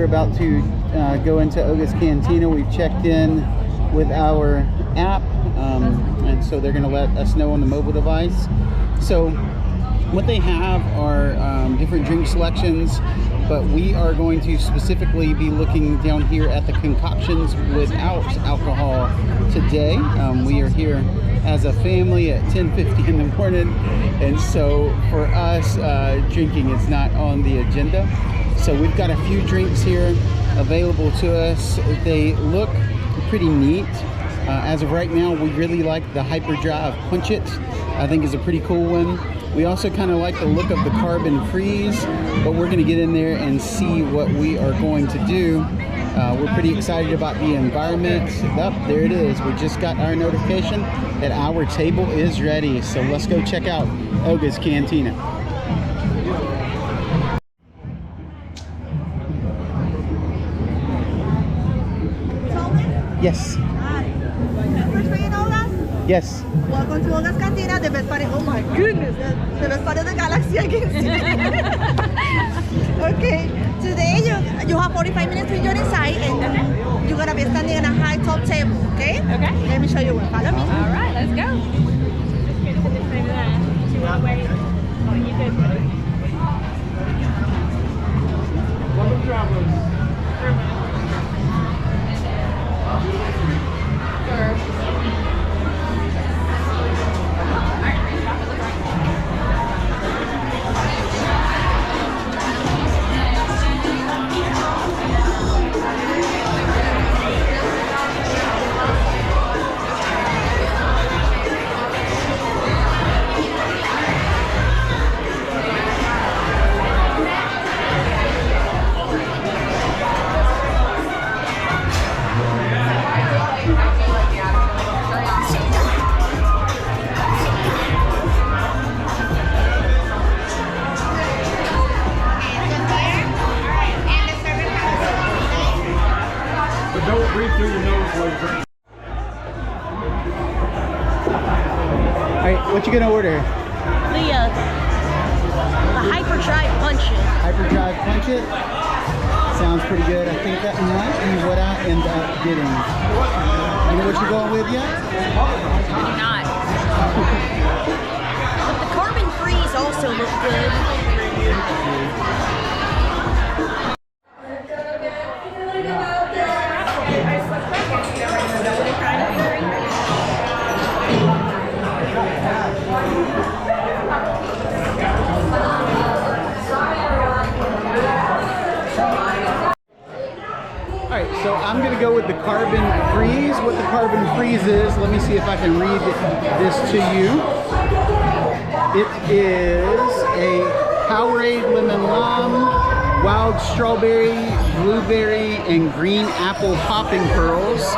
we're about to go into Oga's Cantina. We've checked in with our app, and so they're going to let us know on the mobile device. So what they have are different drink selections, but we are going to specifically be looking down here at the concoctions without alcohol today. We are here as a family at 10:50 in the morning, and so for us, drinking is not on the agenda. So we've got a few drinks here available to us. They look pretty neat. As of right now, we really like the Hyperdrive Punch It. I think is a pretty cool one. We also kind of like the look of the Carbon Freeze, but we're going to get in there and see what we are going to do. We're pretty excited about the environment. Oh, there it is. We just got our notification that our table is ready. So let's go check out Oga's Cantina. Yes. Yes. Welcome to Olga's Cantina, the best party. Oh my goodness, the best party of the galaxy, I can see. Okay, today you have 45 minutes to enjoy inside, and you're gonna be standing in a high top table. Okay. Okay. Let me show you where. Follow me. All right, let's go. Alright, what you gonna order? The Hyperdrive Punch It. Hyperdrive Punch It? Sounds pretty good. I think that might be what I end up getting. You know what you're going with yet? Not. But the Carbon Freeze also looks good. Alright, so I'm going to go with the Carbon Freeze. What the Carbon Freeze is, let me see if I can read this to you. It is a Powerade Lemon Lime, Wild Strawberry, Blueberry, and Green Apple Popping Pearls.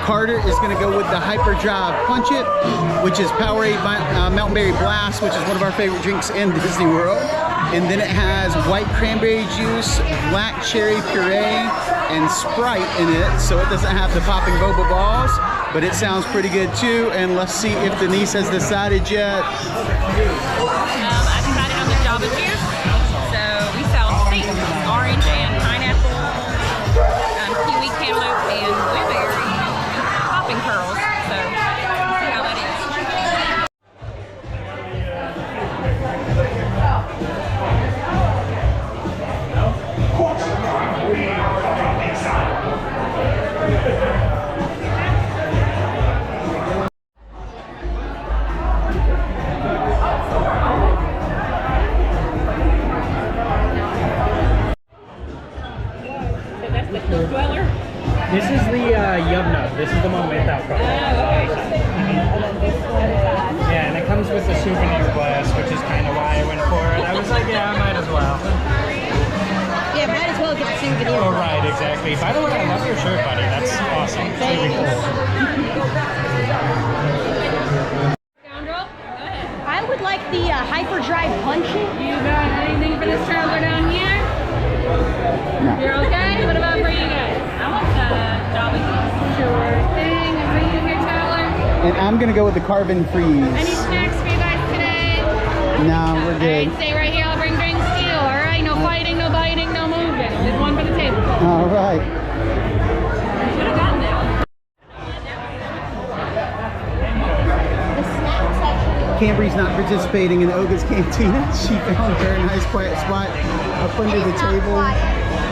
Carter is going to go with the Hyperdrive Punch It, which is Powerade Mountain Berry Blast, which is one of our favorite drinks in Disney World. And then it has white cranberry juice, black cherry puree, and Sprite in it, so it doesn't have the popping boba balls, but it sounds pretty good too. And let's see if Denise has decided yet. I decided on the Java juice. So we sell six, orange and pineapple, kiwi, cantaloupe, and blueberry popping pearls. So we'll see how that is. This is the Yum Nub. This is the one without alcohol. Yeah, and it comes with the souvenir glass, which is kind of why I went for it. I was like, yeah, I might as well. Yeah, might as well get the souvenir. Oh, right, exactly. By the way, I love your shirt, buddy. That's awesome. Thank Really you. cool. Scoundrel, go ahead. I would like the Hyperdrive Punch It. You got anything for this traveler down here? No. You're okay? What about for you guys? I want the Java juice. Sure thing. And for you here, traveler? And I'm going to go with the Carbon Freeze. Any snacks for you guys today? No, we're good. Alright, stay right here. I'll bring drinks to you. Alright, no fighting, no biting, no moving. Just one for the table. All right. Should have gotten that. Cambry's not participating in Oga's Cantina. She found her a nice quiet spot up under the table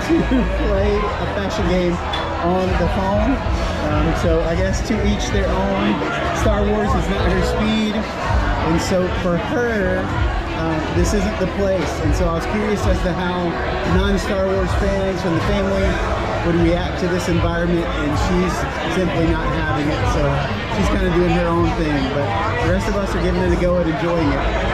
to play a fashion game on the phone. So I guess to each their own. Star Wars is not her speed, and so for her, this isn't the place. And so I was curious as to how non-Star Wars fans from the family would react to this environment, and she's simply not having it. So she's kind of doing her own thing, but the rest of us are giving it a go and enjoying it.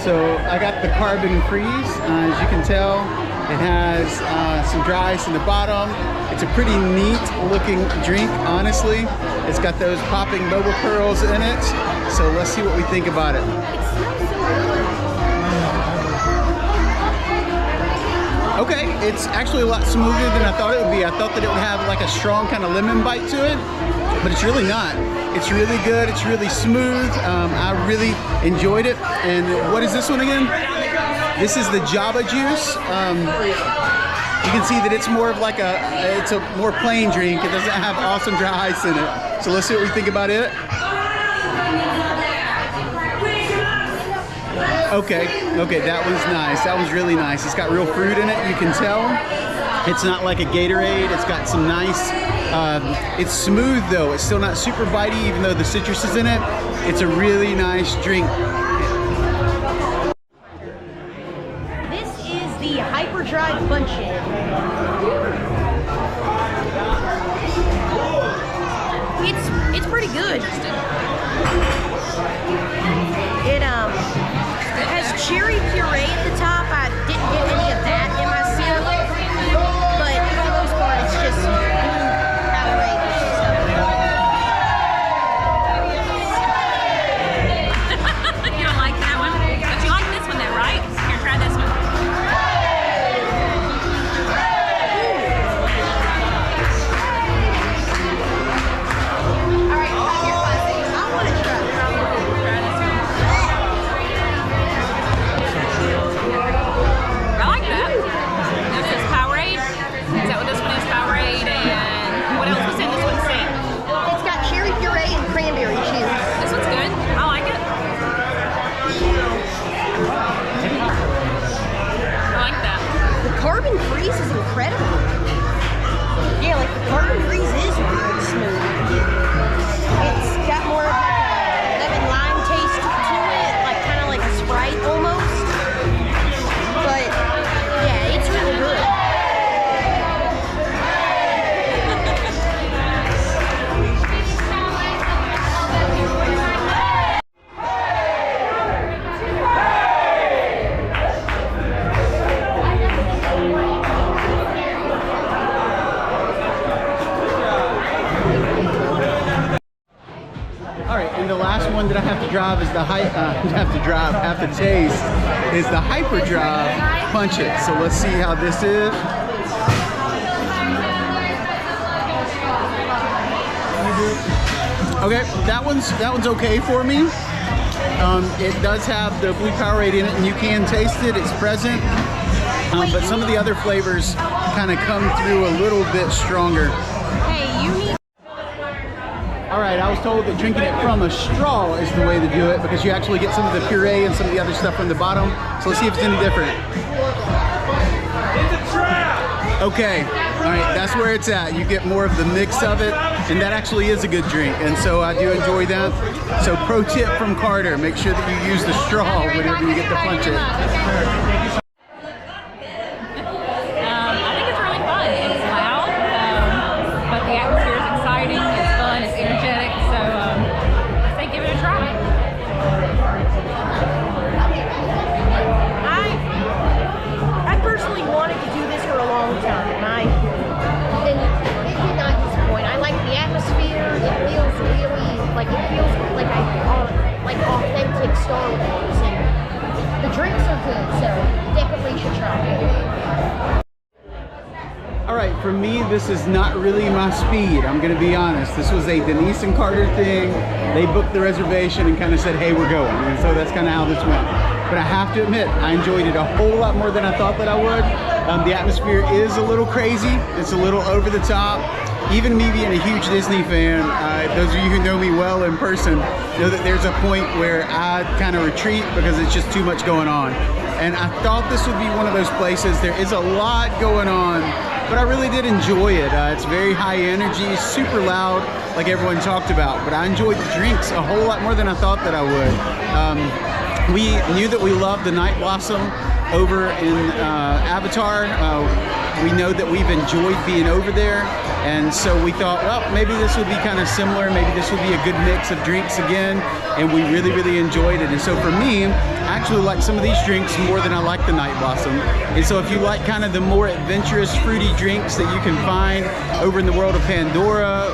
So I got the carbon freeze. As you can tell, it has some dry ice in the bottom. It's a pretty neat looking drink, honestly. It's got those popping boba pearls in it. So let's see what we think about it. Okay, it's actually a lot smoother than I thought it would be. I thought that it would have like a strong kind of lemon bite to it, but it's really not. It's really good. It's really smooth. I really enjoyed it. And what is this one again? This is the Java juice. You can see that it's more of like it's a more plain drink. It doesn't have awesome dry ice in it. So let's see what we think about it. Okay, that one's nice. That one's really nice. It's got real fruit in it, you can tell. It's not like a Gatorade. It's got some nice, it's smooth though. It's still not super bitey, even though the citrus is in it. It's a really nice drink. This is the Hyperdrive Bunch-It. It's pretty good. It has cherry puree at the top. I didn't get any of that in my cereal, but for the most part, it's just Powerade and stuff. You don't like that one, but you like this one though, right? Here, try this one. All right, I want to try. I like that. This is Powerade. Is that what this one is? Powerade, and what else was in this one? Same. It's got cherry puree and cranberry juice. This one's good. I like it. I like that. The carbon freeze is incredible. Yeah, like the carbon freeze is really smooth. It's got more of like a lemon lime taste to it, like kind of like a Sprite almost. But yeah, it's really good. All right, and the last one that I have to drive is the have to taste is the Hyperdrive Punch It. So let's see how this is. Okay, that one's okay for me. It does have the blue Powerade in it, and you can taste it. It's present, but some of the other flavors kind of come through a little bit stronger. Hey, you need. All right, I was told that drinking it from a straw is the way to do it because you actually get some of the puree and some of the other stuff from the bottom. So let's see if it's any different. It's a trap! Okay, all right, that's where it's at. You get more of the mix of it, and that actually is a good drink, and so I do enjoy that. So pro tip from Carter, make sure that you use the straw whenever you get to punch it. I think it's really fun. It's loud, but the atmosphere is exciting, it's fun, it's energetic, so I say give it a try. I personally wanted to do this for a long time, and it did not disappoint. I like the atmosphere. It feels really like authentic Star Wars, and the drinks are good, so definitely should try it. All right, for me, this is not really my speed. I'm gonna be honest. This was a Denise and Carter thing. They booked the reservation and kind of said, hey, we're going. And so that's kind of how this went. But I have to admit, I enjoyed it a whole lot more than I thought that I would. The atmosphere is a little crazy. It's a little over the top. Even me being a huge Disney fan, those of you who know me well in person know that there's a point where I kind of retreat because it's just too much going on. And I thought this would be one of those places. There is a lot going on, but I really did enjoy it. It's very high energy, super loud, like everyone talked about. But I enjoyed the drinks a whole lot more than I thought that I would. We knew that we loved the Night Blossom over in Avatar. We know that we've enjoyed being over there, and so we thought, well, maybe this would be kind of similar. Maybe this would be a good mix of drinks again, and we really, really enjoyed it. And so for me, I actually like some of these drinks more than I like the Night Blossom. And so if you like kind of the more adventurous, fruity drinks that you can find over in the world of Pandora,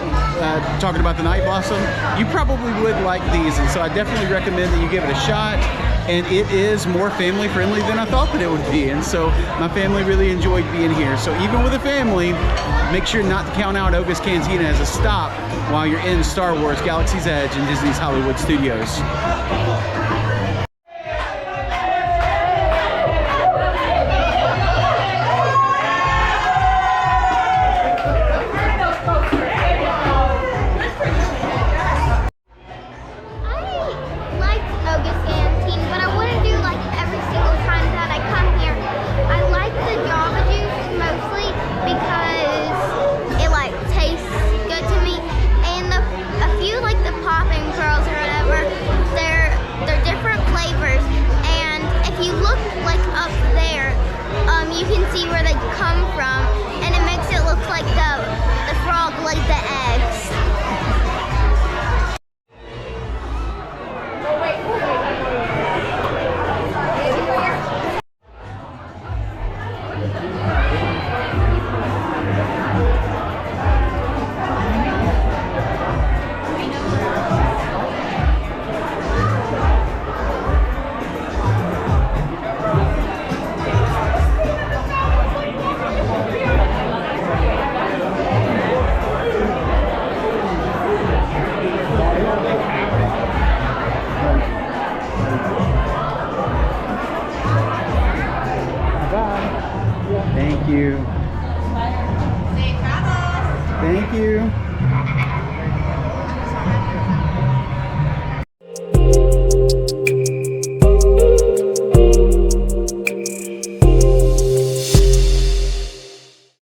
talking about the Night Blossom, you probably would like these. And so I definitely recommend that you give it a shot. And it is more family friendly than I thought that it would be. And so my family really enjoyed being here. So even with a family, make sure not to count out Oga's Cantina as a stop while you're in Star Wars Galaxy's Edge and Disney's Hollywood Studios.